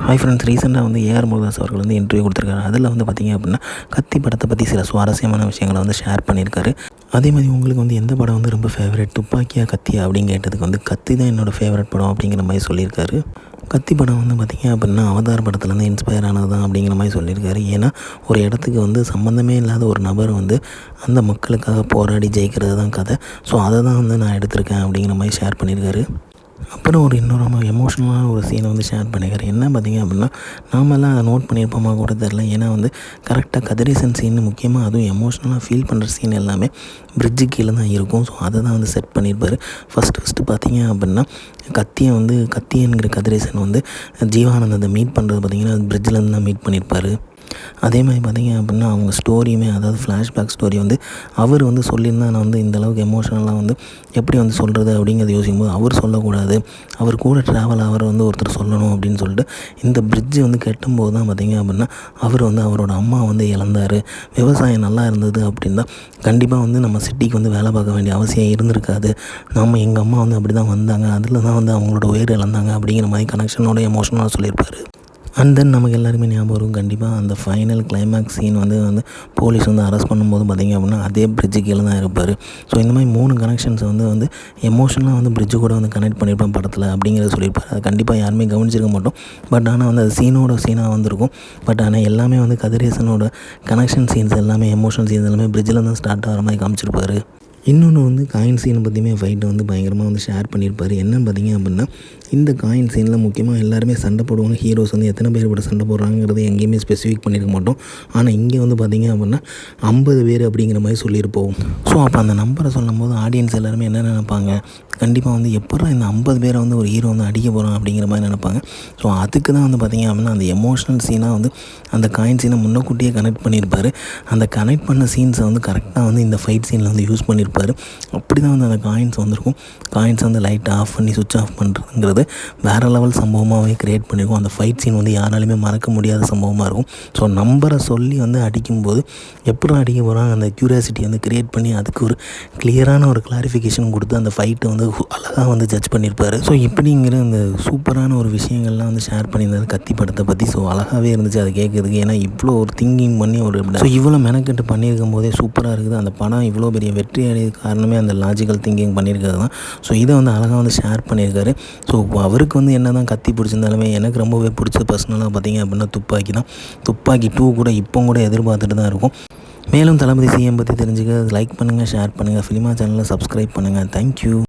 Hi friends, ரீசெண்டாக வந்து AR Murugadoss அவர்கள் வந்து இன்டர்வியூ கொடுத்துருக்காரு. அதில் வந்து பார்த்திங்க அப்படின்னா கத்தி படத்தை பற்றி சில சுவாரஸ்யமான விஷயங்களை வந்து ஷேர் பண்ணியிருக்காரு. அதே மாதிரி உங்களுக்கு வந்து எந்த படம் வந்து ரொம்ப ஃபேவரட், துப்பாக்கியா கத்தியா அப்படின்னு கேட்டதுக்கு வந்து கத்தி தான் என்னோடய ஃபேவரட் படம் அப்படிங்கிற மாதிரி சொல்லியிருக்காரு. கத்தி படம் வந்து பார்த்திங்க அப்படின்னா அவதார் படத்துலேருந்து இன்ஸ்பயர் ஆனது தான் அப்படிங்கிற மாதிரி சொல்லியிருக்காரு. ஏன்னா ஒரு இடத்துக்கு வந்து சம்மந்தமே இல்லாத ஒரு நபர் வந்து அந்த மக்களுக்காக போராடி ஜெயிக்கிறது தான் கதை. ஸோ அதை தான் வந்து நான் எடுத்திருக்கேன் அப்படிங்கிற மாதிரி ஷேர் பண்ணியிருக்காரு. அப்புறம் இன்னொரு ரொம்ப எமோஷ்னலான ஒரு சீனை வந்து ஷேர் பண்ணிக்கிறேன். என்ன பார்த்திங்க அப்படின்னா நாமெல்லாம் அதை நோட் பண்ணியிருப்போமா கூட தெரில. ஏன்னா வந்து கரெக்டாக கதிரேசன் சீன், முக்கியமாக அதுவும் எமோஷ்னலாக ஃபீல் பண்ணுற சீன் எல்லாமே பிரிட்ஜு கீழே தான் இருக்கும். ஸோ அதை தான் வந்து செட் பண்ணியிருப்பார். ஃபஸ்ட்டு பார்த்திங்க அப்படின்னா கத்தி என்கிற கதிரேசன் வந்து ஜீவானந்தத்தை மீட் பண்ணுறது பார்த்திங்கன்னா பிரிட்ஜிலேருந்து தான் மீட் பண்ணியிருப்பார். அதே மாதிரி பார்த்திங்க அப்படின்னா அவங்க ஸ்டோரியுமே, அதாவது ஃப்ளாஷ்பேக் ஸ்டோரி வந்து அவர் வந்து சொல்லியிருந்தா நான் வந்து இந்தளவுக்கு எமோஷனலாக வந்து எப்படி வந்து சொல்கிறது அப்படிங்கிறத யோசிக்கும்போது அவர் சொல்லக்கூடாது, அவர் கூட ட்ராவல் அவர் வந்து ஒருத்தர் சொல்லணும் அப்படின்னு சொல்லிட்டு இந்த பிரிட்ஜு வந்து கட்டும்போது தான் பார்த்திங்க அப்படின்னா அவர் வந்து அவரோட அம்மா வந்து இழந்தார். விவசாயம் நல்லா இருந்தது அப்படின்னா கண்டிப்பாக வந்து நம்ம சிட்டிக்கு வந்து வேலை பார்க்க வேண்டிய அவசியம் இருந்திருக்காது. எங்கள் அம்மா வந்து அப்படி தான் வந்தாங்க, அதில் தான் வந்து அவங்களோட உயிர் இழந்தாங்க அப்படிங்கிற மாதிரி கனெக்ஷனோட எமோஷனலாக சொல்லியிருப்பார். அண்ட் தென் நமக்கு எல்லாருமே ஞாபகம் இருக்கும் கண்டிப்பாக அந்த ஃபைனல் கிளைமேக்ஸ் சீன் வந்து போலீஸ் வந்து அரெஸ்ட் பண்ணும்போது பார்த்திங்க அப்படின்னா அதே பிரிட்ஜு கீழே தான் இருப்பார். ஸோ இந்த மாதிரி 3 கனெக்ஷன்ஸ் வந்து எமோஷனலாக வந்து பிரிட்ஜு கூட வந்து கனெக்ட் பண்ணியிருப்பேன் படத்தில் அப்படிங்கிறத சொல்லியிருப்பார். அது கண்டிப்பாக யாருமே கவனிச்சிருக்க மாட்டோம். பட் ஆனால் வந்து அது சீனாக வந்திருக்கும். பட் ஆனால் எல்லாமே வந்து கதிரேசனோட கனெக்ஷன் சீன்ஸ் எல்லாமே, எமோஷனல் சீன்ஸ் எல்லாமே பிரிட்ஜில் தான் ஸ்டார்ட் ஆகிற மாதிரி காமிச்சிருப்பார். இன்னொன்று வந்து காயின் சீனை பற்றியுமே ஃபைட்டை வந்து பயங்கரமாக வந்து ஷேர் பண்ணியிருப்பார். என்னன்னு பார்த்திங்க அப்படின்னா இந்த காயின் சீனில் முக்கியமாக எல்லாருமே சண்டை போடுவாங்க. ஹீரோஸ் வந்து எத்தனை பேர் கூட சண்டை போடுறாங்கிறது எங்கேயுமே ஸ்பெசிஃபிக் பண்ணியிருக்க மாட்டோம். ஆனால் இங்கே வந்து பார்த்திங்க அப்படின்னா 50 பேர் அப்படிங்கிற மாதிரி சொல்லியிருப்போம். ஸோ அப்போ அந்த நம்பரை சொல்லும் போது ஆடியன்ஸ் எல்லாருமே என்ன நினைப்பாங்க, கண்டிப்பாக வந்து எப்படா இந்த 50 பேரை வந்து ஒரு ஹீரோ வந்து அடிக்க போகிறான் அப்படிங்கிற மாதிரி நினைப்பாங்க. ஸோ அதுக்கு தான் வந்து பார்த்திங்க அப்படின்னா அந்த எமோஷ்னல் சீனாக வந்து அந்த காயின் சீனை முன்னக்கூட்டியே கனெக்ட் பண்ணியிருப்பார். அந்த கனெக்ட் பண்ண சீன்ஸை வந்து கரெக்டாக வந்து இந்த ஃபைட் சீனில் வந்து யூஸ் பண்ணியிருப்பார். அப்படி தான் வந்து அந்த காயின்ஸ் வந்திருக்கும். காயின்ஸ் வந்து லைட்டை ஆஃப் பண்ணி சுவிட்ச் ஆஃப் பண்ணுறதுங்கிறது வேறு லெவல் சம்பவமாகவே க்ரியேட் பண்ணியிருக்கும். அந்த ஃபைட் சீன் வந்து யாராலுமே மறக்க முடியாத சம்பவமாக இருக்கும். ஸோ நம்பரை சொல்லி வந்து அடிக்கும்போது எப்படி அடிக்க போகிறாங்க அந்த க்யூரியாசிட்டி வந்து க்ரியேட் பண்ணி அதுக்கு ஒரு கிளியரான ஒரு கிளாரிஃபிகேஷன் கொடுத்து அந்த ஃபைட்டை வந்து அழகாக வந்து ஜட்ஜ் பண்ணியிருப்பார். ஸோ இப்படிங்கிற அந்த சூப்பரான ஒரு விஷயங்கள்லாம் வந்து ஷேர் பண்ணியிருந்தாரு கத்தி படத்தை பற்றி. ஸோ அழகாகவே இருந்துச்சு அதை கேட்குறதுக்கு. ஏன்னா இவ்வளோ ஒரு திங்கிங் பண்ணி இவ்வளோ மெனக்கெட்டு பண்ணியிருக்கும் போதே சூப்பராக இருக்குது. அந்த படம் இவ்வளோ பெரிய வெற்றி அடையிறதுக்கு காரணமே அந்த லாஜிக்கல் திங்கிங் பண்ணியிருக்கிறது தான். ஸோ இதை வந்து அழகாக வந்து ஷேர் பண்ணியிருக்காரு. ஸோ அவருக்கு வந்து என்ன தான் கத்தி பிடிச்சிருந்தாலுமே எனக்கு ரொம்பவே பிடிச்சது பர்சனலாக பார்த்திங்க அப்படின்னா துப்பாக்கி தான். துப்பாக்கி 2 கூட இப்போ கூட எதிர்பார்த்துட்டு தான் இருக்கும். மேலும் தளபதி சிஎம் பற்றி தெரிஞ்சுக்க லைக் பண்ணுங்கள், ஷேர் பண்ணுங்கள், ஃபிலிமா சேனலை சப்ஸ்கிரைப் பண்ணுங்கள். தேங்க்யூ.